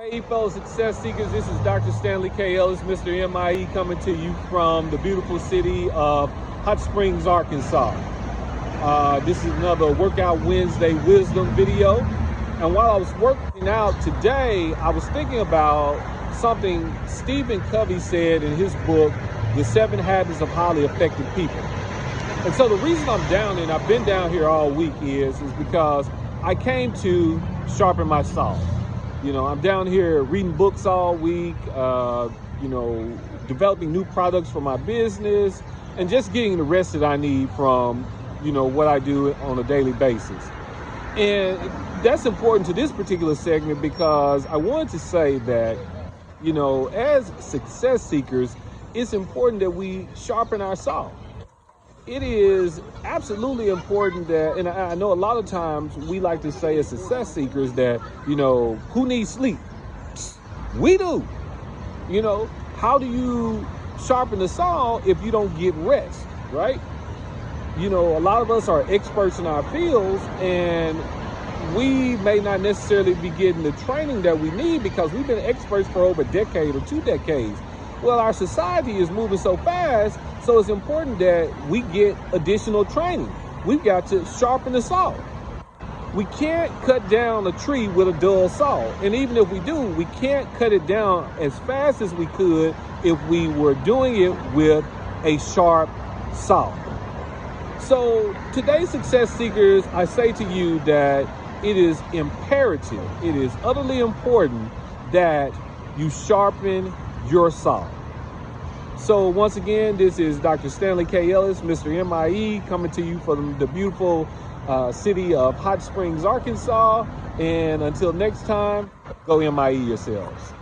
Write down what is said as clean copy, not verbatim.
Hey fellow success seekers, this is Dr. Stanley K. Ellis, Mr. MIE, coming to you from the beautiful city of Hot Springs, Arkansas. This is another Workout Wednesday wisdom video. And while I was working out today, I was thinking about something Stephen Covey said in his book, The 7 Habits of Highly Effective People. And so the reason I'm down, and I've been down here all week, is because I came to sharpen my saw. You know, I'm down here reading books all week, developing new products for my business, and just getting the rest that I need from, what I do on a daily basis. And that's important to this particular segment because I wanted to say that, as success seekers, it's important that we sharpen our saw. It is absolutely important that, and I know a lot of times we like to say as success seekers that, who needs sleep? We do. How do you sharpen the saw if you don't get rest, right? A lot of us are experts in our fields, and we may not necessarily be getting the training that we need because we've been experts for over a decade or 2 decades. Well, our society is moving so fast, so it's important that we get additional training. We've got to sharpen the saw. We can't cut down a tree with a dull saw. And even if we do, we can't cut it down as fast as we could if we were doing it with a sharp saw. So today, success seekers, I say to you that it is imperative, it is utterly important that you sharpen your saw. So once again, this is Dr. Stanley K. Ellis, Mr. MIE, coming to you from the beautiful city of Hot Springs, Arkansas. And until next time, go MIE yourselves.